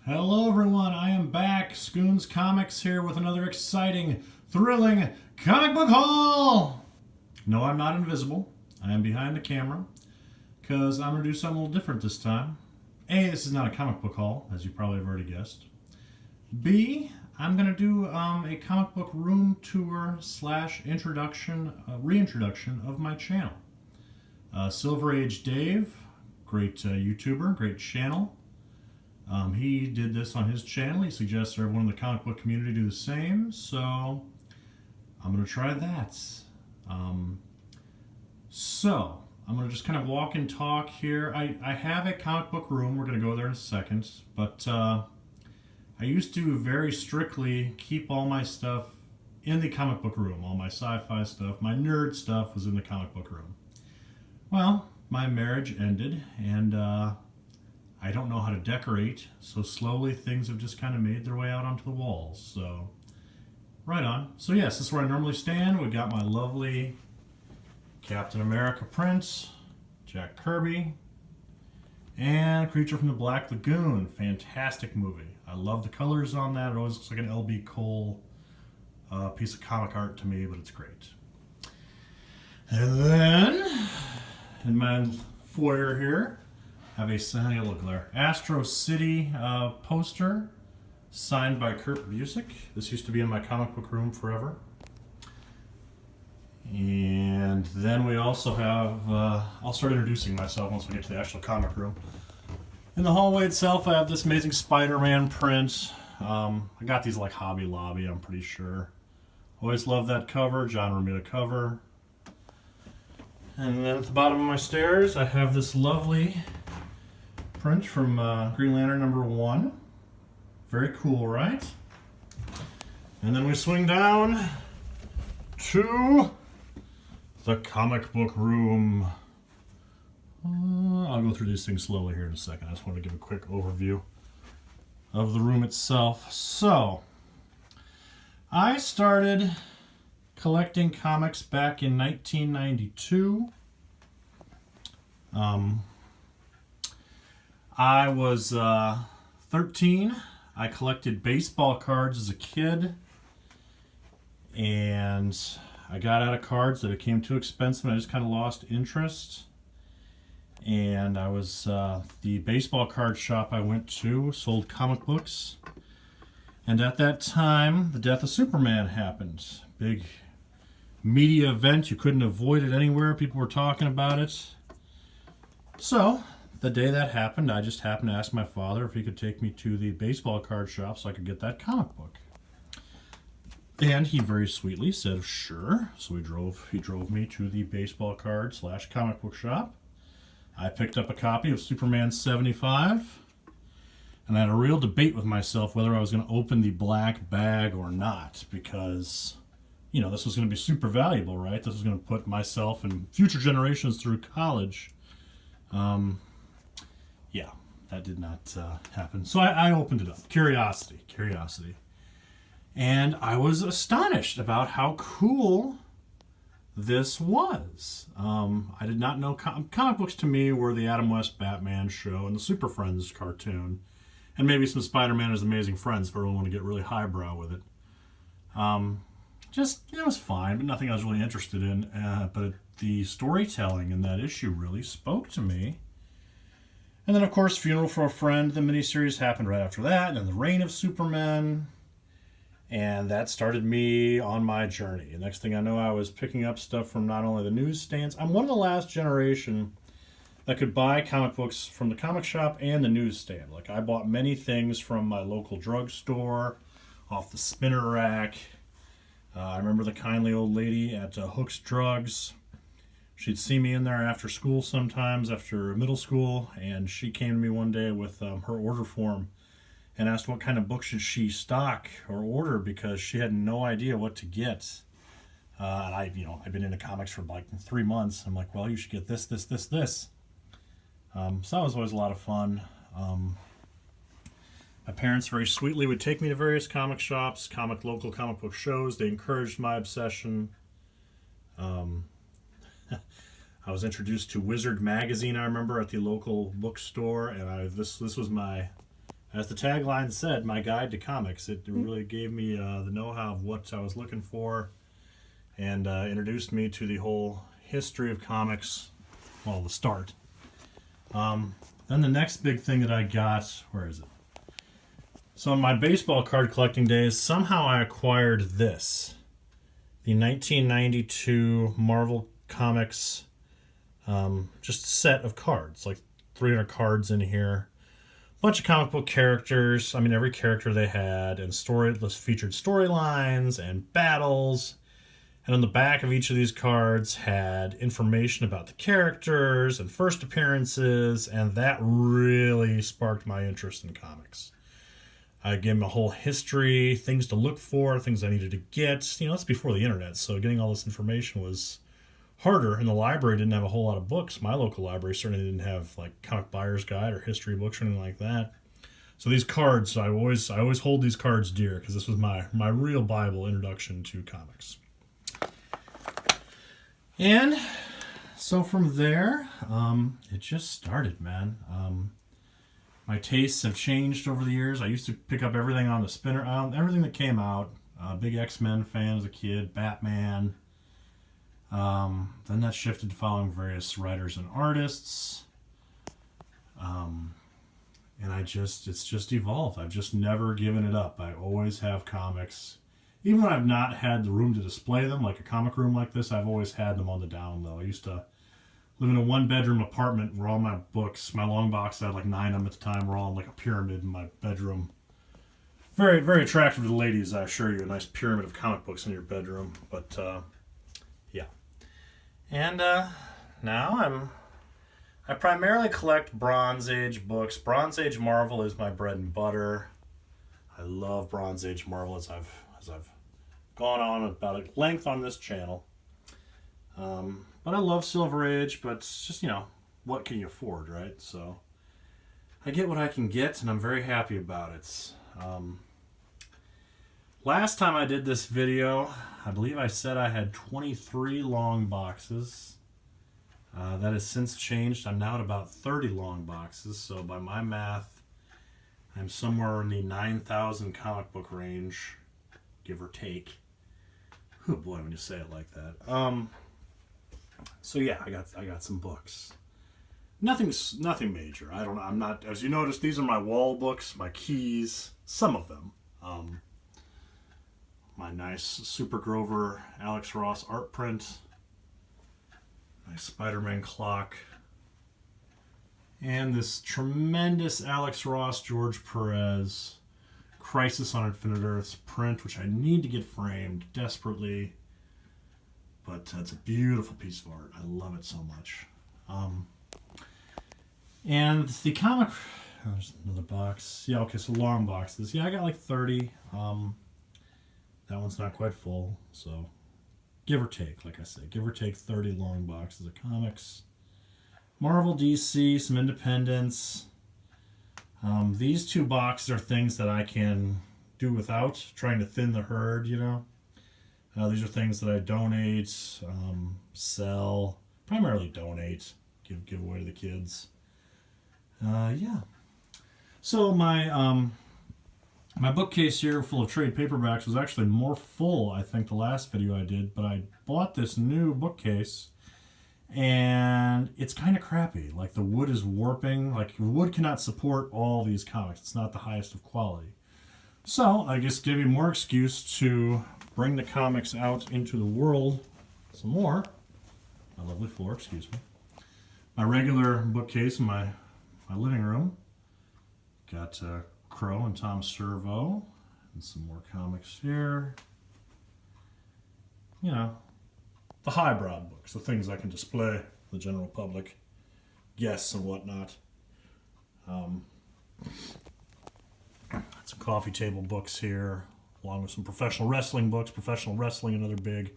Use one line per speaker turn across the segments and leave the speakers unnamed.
Hello everyone, I am back, Scoons Comics here with another exciting, thrilling comic book haul! No, I'm not invisible. I am behind the camera, because I'm going to do something a little different this time. A, this is not a comic book haul, as you probably have already guessed. B, I'm going to do a comic book room tour / introduction, reintroduction of my channel. Silver Age Dave, great YouTuber, great channel. He did this on his channel. He suggests everyone in the comic book community do the same, so I'm going to try that. So I'm going to just kind of walk and talk here. I have a comic book room. We're going to go there in a second, but I used to very strictly keep all my stuff in the comic book room. All my sci-fi stuff, my nerd stuff was in the comic book room. Well, my marriage ended, and I don't know how to decorate, so slowly things have just kind of made their way out onto the walls. So, right on. So yes, this is where I normally stand. We got my lovely Captain America print, Jack Kirby, and Creature from the Black Lagoon. Fantastic movie. I love the colors on that. It always looks like an L.B. Cole piece of comic art to me, but it's great. And then, in my foyer here, have a look there, Astro City poster signed by Kurt Busiek. This used to be in my comic book room forever. And then we also have, I'll start introducing myself once we get to the actual comic room. In the hallway itself, I have this amazing Spider-Man print. I got these like Hobby Lobby, I'm pretty sure. Always loved that cover, John Romita cover. And then at the bottom of my stairs, I have this lovely print from Green Lantern #1. Very cool, right? And then we swing down to the comic book room. I'll go through these things slowly here in a second. I just want to give a quick overview of the room itself. So, I started collecting comics back in 1992. I was 13. I collected baseball cards as a kid, and I got out of cards that became too expensive and I just kind of lost interest. And I was the baseball card shop I went to sold comic books, and at that time the death of Superman happened. Big media event, you couldn't avoid it anywhere, people were talking about it. So the day that happened, I just happened to ask my father if he could take me to the baseball card shop so I could get that comic book. And he very sweetly said, sure. So he drove me to the baseball card / comic book shop. I picked up a copy of Superman 75, and I had a real debate with myself whether I was going to open the black bag or not, because, you know, this was going to be super valuable, right? This was going to put myself and future generations through college. Yeah, that did not happen. So I opened it up. Curiosity. And I was astonished about how cool this was. I did not know comic books to me were the Adam West Batman show and the Super Friends cartoon, and maybe some Spider-Man and His Amazing Friends if everyone want to get really highbrow with it. It was fine, but nothing I was really interested in. But the storytelling in that issue really spoke to me. And then, of course, Funeral for a Friend, the miniseries, happened right after that, and then The Reign of Superman. And that started me on my journey. The next thing I know, I was picking up stuff from not only the newsstands. I'm one of the last generation that could buy comic books from the comic shop and the newsstand. Like, I bought many things from my local drugstore, off the spinner rack. I remember the kindly old lady at Hook's Drugs. She'd see me in there after school sometimes, after middle school, and she came to me one day with her order form and asked what kind of books should she stock or order, because she had no idea what to get. And I've been into comics for like 3 months. I'm like, well, you should get this. So that was always a lot of fun. My parents very sweetly would take me to various comic shops, local comic book shows. They encouraged my obsession. I was introduced to Wizard magazine, I remember, at the local bookstore, and this was my as the tagline said, my guide to comics. It really gave me the know-how of what I was looking for, and introduced me to the whole history of comics. Well, the start. Then the next big thing that I got, where is it? So in my baseball card collecting days, somehow I acquired this. The 1992 Marvel Comics, just set of cards, like 300 cards in here. Bunch of comic book characters. I mean, every character they had, and featured storylines and battles. And on the back of each of these cards had information about the characters and first appearances, and that really sparked my interest in comics. I gave them a whole history, things to look for, things I needed to get. You know, that's before the internet, so getting all this information was harder, and the library didn't have a whole lot of books. My local library certainly didn't have like Comic Buyer's Guide or history books or anything like that. So these cards, I always hold these cards dear, because this was my real Bible introduction to comics. And so from there, it just started, man. My tastes have changed over the years. I used to pick up everything on the spinner, everything that came out. Big X-Men fan as a kid, Batman. Then that shifted to following various writers and artists. And it's just evolved. I've just never given it up. I always have comics. Even when I've not had the room to display them, like a comic room like this, I've always had them on the down low. I used to live in a one-bedroom apartment where all my books, my long box, I had like 9 of them at the time, were all in like a pyramid in my bedroom. Very, very attractive to the ladies, I assure you. A nice pyramid of comic books in your bedroom. But, yeah. And now I primarily collect Bronze Age books. Bronze Age Marvel is my bread and butter. I love Bronze Age Marvel as I've gone on about at length on this channel. But I love Silver Age, but it's just, you know, what can you afford, right? So I get what I can get, and I'm very happy about it. Last time I did this video, I believe I said I had 23 long boxes. That has since changed. I'm now at about 30 long boxes, so by my math, I'm somewhere in the 9,000 comic book range, give or take. Oh boy, when you say it like that. So yeah, I got some books. Nothing major. I'm not, as you notice, these are my wall books, my keys, some of them. My nice Super Grover Alex Ross art print. My Spider-Man clock. And this tremendous Alex Ross, George Perez Crisis on Infinite Earths print, which I need to get framed desperately. But it's a beautiful piece of art. I love it so much. And the comic... Oh, there's another box. Yeah, okay, so long boxes. Yeah, I got like 30. That one's not quite full, so give or take, like I said, give or take 30 long boxes of comics. Marvel, DC, some independents. These 2 boxes are things that I can do without, trying to thin the herd, you know. These are things that I donate, sell, primarily donate, give away to the kids. Yeah. So my bookcase here full of trade paperbacks was actually more full, I think, the last video I did, but I bought this new bookcase, and it's kind of crappy. Like, the wood is warping. Like, wood cannot support all these comics. It's not the highest of quality. So I just give you more excuse to bring the comics out into the world some more. My lovely floor, excuse me. My regular bookcase in my living room. Got Crow and Tom Servo, and some more comics here. You know, the highbrow books, the things I can display to the general public, guests and whatnot. Some coffee table books here, along with some professional wrestling books. Professional wrestling, another big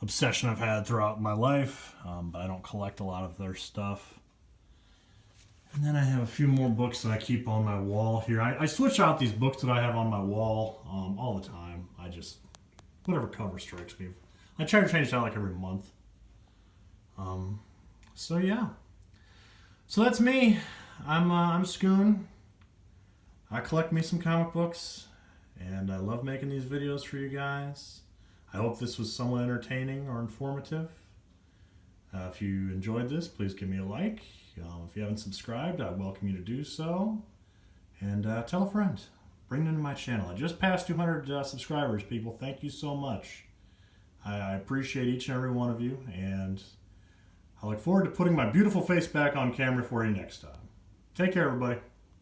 obsession I've had throughout my life, but I don't collect a lot of their stuff. And then I have a few more books that I keep on my wall here. I switch out these books that I have on my wall all the time. I just, whatever cover strikes me. I try to change it out like every month. So yeah. So that's me. I'm Scoon. I collect me some comic books, and I love making these videos for you guys. I hope this was somewhat entertaining or informative. If you enjoyed this, please give me a like. If you haven't subscribed, I welcome you to do so. And tell a friend. Bring them to my channel. I just passed 200 subscribers, people. Thank you so much. I appreciate each and every one of you, and I look forward to putting my beautiful face back on camera for you next time. Take care, everybody.